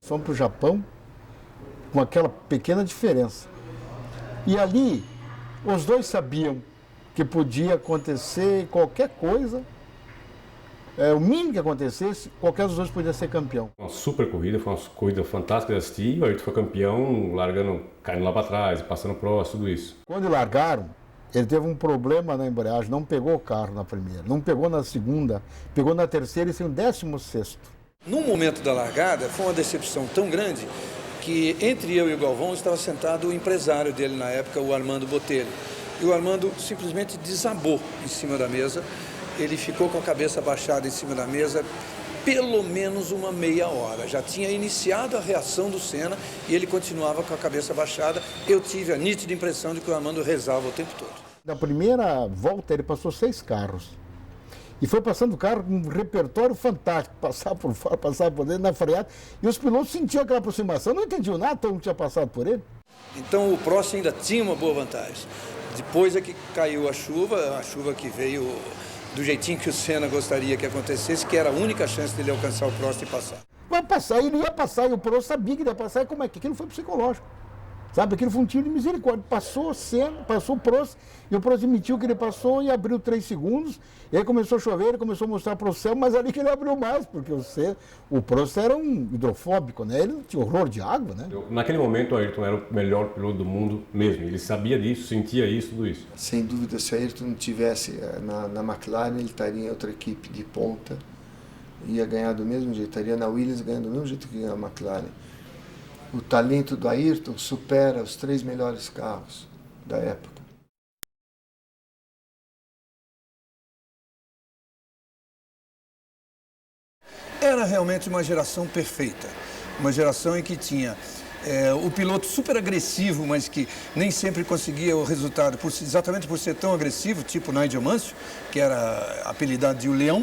Fomos para o Japão com aquela pequena diferença. E ali, os dois sabiam que podia acontecer qualquer coisa, o mínimo que acontecesse, qualquer dos dois podia ser campeão. Uma super corrida, foi uma corrida fantástica de assistir. O Ayrton foi campeão, caindo lá para trás, passando próximo, tudo isso. Quando largaram, ele teve um problema na embreagem, não pegou o carro na primeira, não pegou na segunda, pegou na terceira e saiu 16º. No momento da largada, foi uma decepção tão grande que entre eu e o Galvão estava sentado o empresário dele na época, o Armando Botelho. E o Armando simplesmente desabou em cima da mesa. Ele ficou com a cabeça baixada em cima da mesa pelo menos uma meia hora. Já tinha iniciado a reação do Senna e ele continuava com a cabeça baixada. Eu tive a nítida impressão de que o Armando rezava o tempo todo. Na primeira volta ele passou 6 carros. E foi passando o carro com um repertório fantástico, passar por fora, passar por dentro, na freada. E os pilotos sentiam aquela aproximação, não entendiam nada, todo mundo tinha passado por ele. Então o Prost ainda tinha uma boa vantagem. Depois é que caiu a chuva que veio do jeitinho que o Senna gostaria que acontecesse, que era a única chance dele alcançar o Prost e passar. Vai passar, ele ia passar, e o Prost sabia que ele ia passar, e como é que aquilo foi psicológico? Sabe, aquilo foi um tiro de misericórdia. Passou o Senna, passou o Prost, e o Prost admitiu que ele passou e abriu 3 segundos, e aí começou a chover, ele começou a mostrar para o céu, mas ali que ele abriu mais, porque o Prost era um hidrofóbico, né? Ele tinha horror de água, né? Naquele momento o Ayrton era o melhor piloto do mundo mesmo, ele sabia disso, sentia isso, tudo isso. Sem dúvida, se o Ayrton não tivesse na McLaren, ele estaria em outra equipe de ponta, ia ganhar do mesmo jeito, estaria na Williams ganhando do mesmo jeito que ganhou a McLaren. O talento do Ayrton supera os 3 melhores carros da época. Era realmente uma geração perfeita. Uma geração em que tinha o piloto super agressivo, mas que nem sempre conseguia o resultado, exatamente por ser tão agressivo, tipo Nigel Mansell, que era apelidado de o Leão.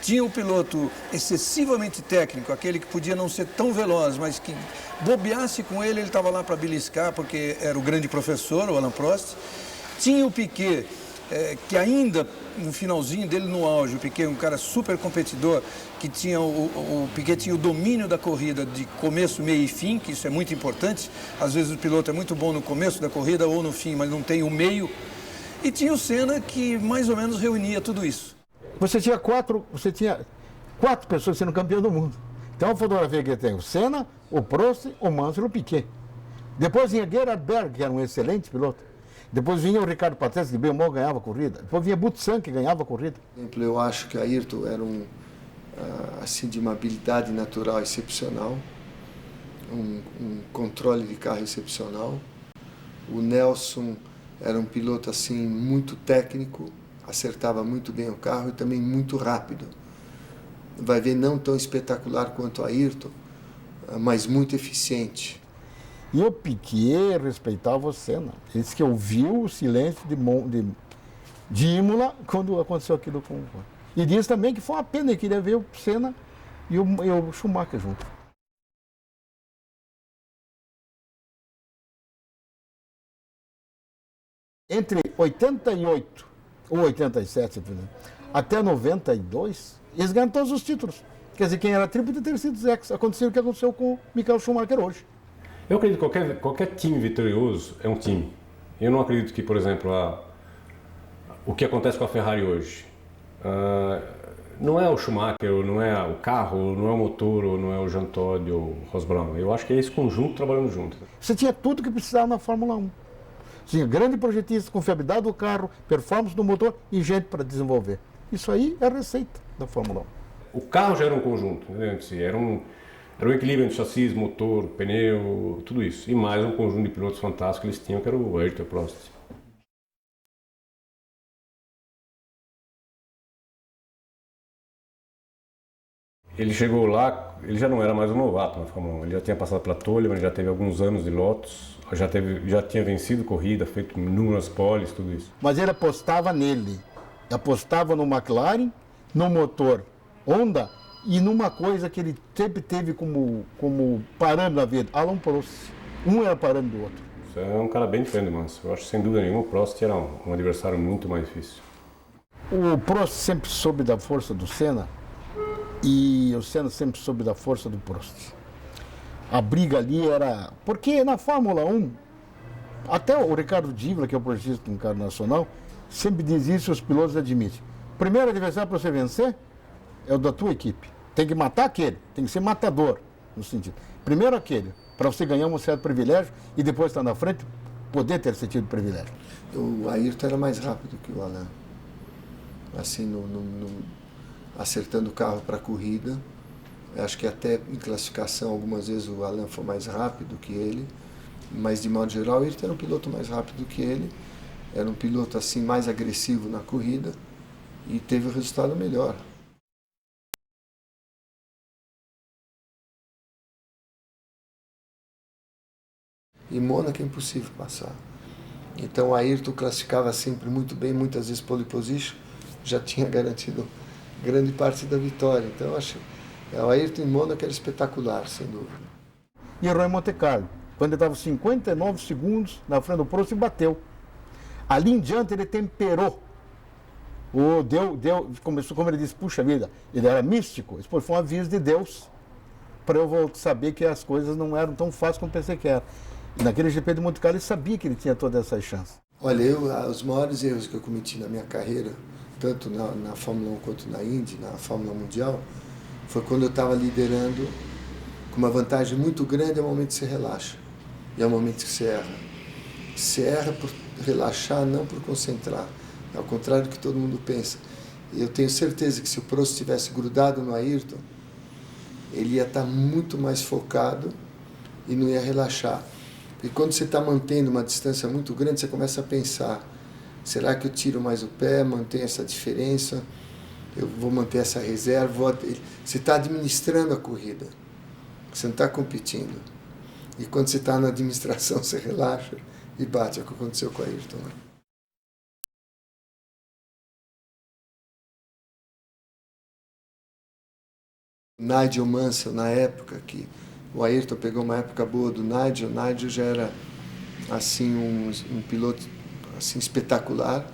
Tinha o piloto excessivamente técnico, aquele que podia não ser tão veloz, mas que bobeasse com ele estava lá para beliscar, porque era o grande professor, o Alain Prost. Tinha o Piquet, que ainda no finalzinho dele, no auge, o Piquet, um cara super competidor, que tinha o Piquet tinha o domínio da corrida de começo, meio e fim, que isso é muito importante. Às vezes o piloto é muito bom no começo da corrida ou no fim, mas não tem o meio. E tinha o Senna, que mais ou menos reunia tudo isso. Você tinha quatro pessoas sendo campeão do mundo. Então a fotografia que tem o Senna, o Prost, o Mansell e o Piquet. Depois vinha Gerhard Berger, que era um excelente piloto. Depois vinha o Ricardo Patrese, que bem ou mal ganhava a corrida. Depois vinha Butsan, que ganhava a corrida. Por exemplo, eu acho que o Ayrton era assim, de uma habilidade natural excepcional, um controle de carro excepcional. O Nelson era um piloto assim muito técnico, acertava muito bem o carro e também muito rápido. Vai ver, não tão espetacular quanto o Ayrton, mas muito eficiente. E o Piquet respeitava o Senna. Ele disse que ouviu o silêncio de Imola quando aconteceu aquilo com o... E diz também que foi uma pena, ele queria ver o Senna e o Schumacher junto. Entre 88 ou 87, até 92, eles ganharam todos os títulos. Quer dizer, quem era tríplice teria sido Zex. Aconteceu o que aconteceu com o Michael Schumacher hoje. Eu acredito que qualquer time vitorioso é um time. Eu não acredito que, por exemplo, o que acontece com a Ferrari hoje não é o Schumacher, não é o carro, não é o motor, ou não é o Jean Todt ou o Ross Brown. Eu acho que é esse conjunto trabalhando junto. Você tinha tudo que precisava na Fórmula 1. Tinha grande projetista, confiabilidade do carro, performance do motor e gente para desenvolver. Isso aí é a receita da Fórmula 1. O carro já era um conjunto, entendeu? Era um equilíbrio entre chassi, motor, pneu, tudo isso. E mais um conjunto de pilotos fantásticos que eles tinham, que era o Ayrton e o Prost. Ele chegou lá, ele já não era mais um novato na Fórmula 1. Ele já tinha passado pela Toleman, já teve alguns anos de Lotus, já tinha vencido corrida, feito inúmeras poles, tudo isso. Mas ele apostava nele. Apostava no McLaren, no motor Honda e numa coisa que ele sempre teve como parâmetro na vida, Alain Prost. Um era parâmetro do outro. Isso é um cara bem diferente do Mansell. Eu acho sem dúvida nenhuma o Prost era um adversário muito mais difícil. O Prost sempre soube da força do Senna e o Senna sempre soube da força do Prost. A briga ali era... Porque na Fórmula 1, até o Ricardo Dívila, que é o projetista do carro nacional, sempre diz isso e os pilotos admitem. O primeiro adversário para você vencer é o da tua equipe. Tem que matar aquele, tem que ser matador, no sentido. Primeiro aquele, para você ganhar um certo privilégio e depois estar na frente, poder ter esse tipo de privilégio. O Ayrton era mais rápido que o Alain. Assim, acertando o carro para a corrida. Acho que até em classificação, algumas vezes o Alain foi mais rápido que ele. Mas, de modo geral, ele era um piloto mais rápido que ele. Era um piloto assim mais agressivo na corrida e teve o resultado melhor. Em Mônaco é impossível passar. Então o Ayrton classificava sempre muito bem, muitas vezes pole position, já tinha garantido grande parte da vitória. Então eu acho que o Ayrton em Mônaco era espetacular, sem dúvida. E o Roy Monte Carlo, quando ele estava 59 segundos na frente do Prost, e bateu. Ali em diante ele temperou. Começou, como ele disse, puxa vida, ele era místico. Isso foi um aviso de Deus para eu saber que as coisas não eram tão fáceis como pensei que era. E naquele GP de Monte Carlo ele sabia que ele tinha todas essas chances. Olha, os maiores erros que eu cometi na minha carreira, tanto na Fórmula 1 quanto na Indy, na Fórmula Mundial, foi quando eu estava liderando com uma vantagem muito grande, é o momento que você relaxa. E é o momento que você erra. Você erra por relaxar, não por concentrar. É ao contrário do que todo mundo pensa. E eu tenho certeza que se o Prost tivesse grudado no Ayrton, ele ia estar muito mais focado e não ia relaxar. E quando você está mantendo uma distância muito grande, você começa a pensar, será que eu tiro mais o pé, mantenho essa diferença, eu vou manter essa reserva? Você está administrando a corrida, você não está competindo. E quando você está na administração, você relaxa e bate. É o que aconteceu com a Ayrton. Né? Nigel Mansell, na época que o Ayrton pegou uma época boa do Nigel, o Nigel já era assim, um piloto assim, espetacular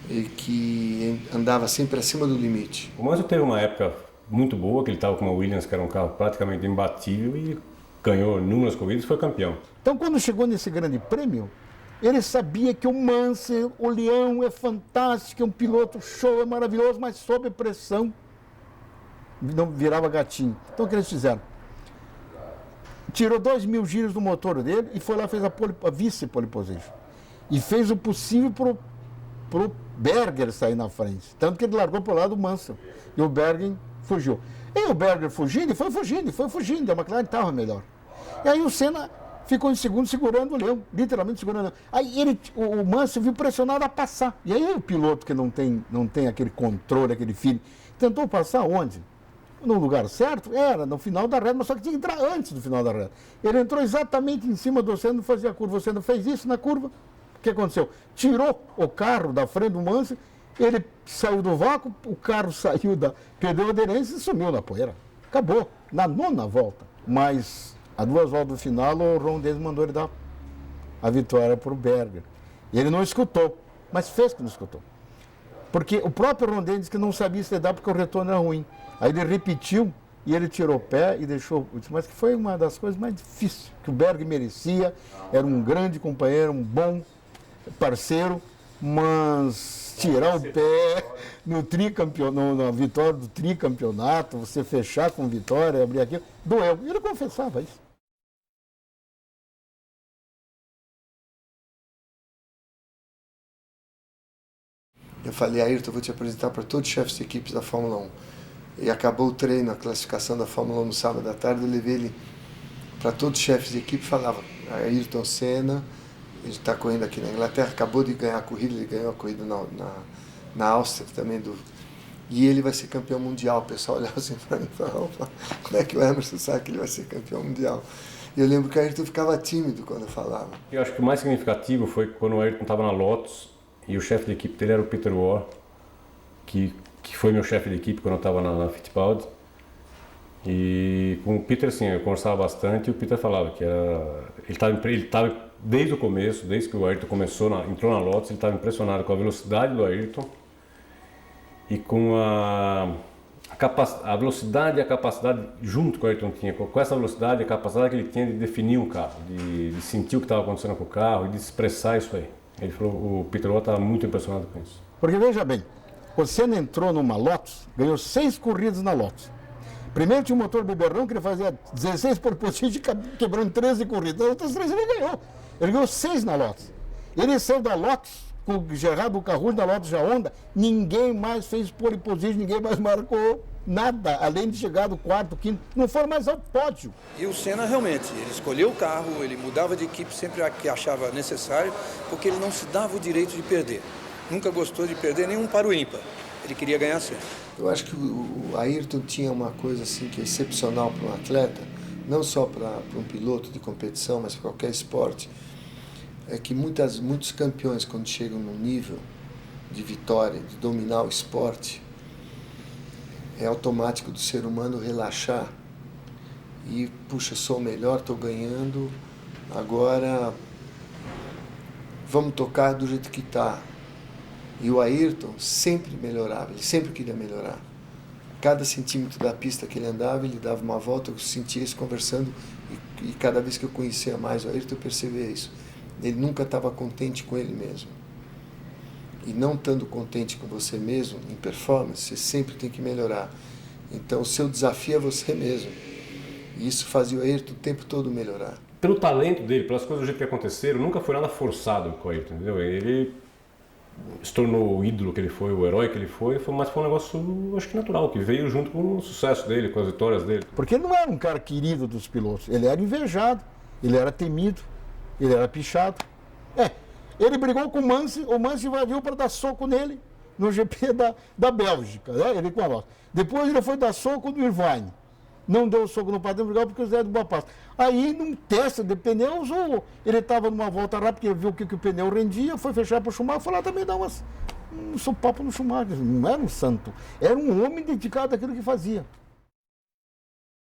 e que andava sempre acima do limite. O Mansell teve uma época muito boa, que ele estava com uma Williams, que era um carro praticamente imbatível, e ganhou inúmeras corridas e foi campeão. Então, quando chegou nesse grande prêmio, ele sabia que o Mansell, o Leão, é fantástico, é um piloto show, é maravilhoso, mas sob pressão não virava gatinho. Então, o que eles fizeram? Tirou 2.000 giros do motor dele e foi lá, fez a vice-pole position. E fez o possível pro Berger sair na frente. Tanto que ele largou pro lado do Mansell. E o Berger fugiu. E o Berger fugindo, a McLaren estava melhor. E aí o Senna ficou em segundo segurando o Leão, literalmente segurando o Leão. Aí o Mansell viu pressionado a passar. E aí o piloto que não tem aquele controle, aquele feeling, tentou passar onde? No lugar certo? Era, no final da reta, mas só que tinha que entrar antes do final da reta. Ele entrou exatamente em cima do Senna e fazia a curva. O Senna fez isso na curva. O que aconteceu? Tirou o carro da frente do Mansell, ele saiu do vácuo, o carro saiu perdeu a aderência e sumiu na poeira. Acabou, na 9ª volta. Mas, a 2 voltas do final, o Ron Dennis mandou ele dar a vitória para o Berger. E ele não escutou, mas fez que não escutou. Porque o próprio Ron Dennis que não sabia se dar porque o retorno era ruim. Aí ele repetiu e ele tirou o pé e deixou. Mas que foi uma das coisas mais difíceis que o Berger merecia. Era um grande companheiro, um bom parceiro, mas tirar o pé na vitória do tricampeonato, você fechar com vitória, abrir aquilo, doeu. E ele confessava isso. Eu falei, Ayrton, eu vou te apresentar para todos os chefes de equipes da Fórmula 1. E acabou o treino, a classificação da Fórmula 1 no sábado à tarde, eu levei ele para todos os chefes de equipe e falava, Ayrton Senna, ele está correndo aqui na Inglaterra, acabou de ganhar a corrida, ele ganhou a corrida na Áustria também, e ele vai ser campeão mundial. O pessoal olhava assim para mim e falava, como é que o Emerson sabe que ele vai ser campeão mundial? E eu lembro que o Ayrton ficava tímido quando eu falava. Eu acho que o mais significativo foi quando o Ayrton estava na Lotus e o chefe de equipe dele era o Peter Warr, que foi meu chefe de equipe quando eu estava na Fittipaldi. E com o Peter, assim, eu conversava bastante e o Peter falava que ele estava desde o começo, desde que o Ayrton entrou na Lotus, ele estava impressionado com a velocidade do Ayrton e com a a velocidade e a capacidade, junto com o Ayrton tinha, com essa velocidade e a capacidade que ele tinha de definir um carro, de sentir o que estava acontecendo com o carro e de expressar isso aí. Ele falou, o Peter Watt estava muito impressionado com isso. Porque veja bem, o Senna entrou numa Lotus, ganhou 6 corridas na Lotus. Primeiro tinha o motor beberrão, que ele fazia 16 por position, quebrando 13 corridas. As outras 3 ele ganhou. Ele ganhou 6 na Lotus. Ele saiu da Lotus, com o Gerard Bucarrujo da Lotus já Honda, ninguém mais fez pole position, ninguém mais marcou nada, além de chegar do quarto, quinto, não foi mais ao pódio. E o Senna realmente, ele escolheu o carro, ele mudava de equipe sempre que achava necessário, porque ele não se dava o direito de perder. Nunca gostou de perder nenhum para o ímpar. Ele queria ganhar sempre. Eu acho que o Ayrton tinha uma coisa assim que é excepcional para um atleta, não só para um piloto de competição, mas para qualquer esporte, é que muitos campeões, quando chegam num nível de vitória, de dominar o esporte, é automático do ser humano relaxar e, puxa, sou o melhor, estou ganhando, agora vamos tocar do jeito que está. E o Ayrton sempre melhorava, ele sempre queria melhorar. Cada centímetro da pista que ele andava, ele dava uma volta, eu sentia isso conversando, e cada vez que eu conhecia mais o Ayrton, eu percebia isso. Ele nunca estava contente com ele mesmo. E não estando contente com você mesmo, em performance, você sempre tem que melhorar. Então, o seu desafio é você mesmo. E isso fazia o Ayrton o tempo todo melhorar. Pelo talento dele, pelas coisas do jeito que aconteceram, nunca foi nada forçado com o Ayrton, entendeu? Ele se tornou o ídolo que ele foi, o herói que ele foi, mas foi um negócio, acho que natural, que veio junto com o sucesso dele, com as vitórias dele. Porque ele não era um cara querido dos pilotos, ele era invejado, ele era temido, ele era pichado. Ele brigou com o Mansell invadiu para dar soco nele no GP da Bélgica, né? Ele com a Lotus. Depois ele foi dar soco no Irvine. Não deu soco no padrão legal porque o Zé do Boa Pasta. Aí, num teste de pneus, ele estava numa volta rápida, viu que o pneu rendia, foi fechar para o Schumacher, foi lá também dar um sopapo no Schumacher. Não era um santo, era um homem dedicado àquilo que fazia.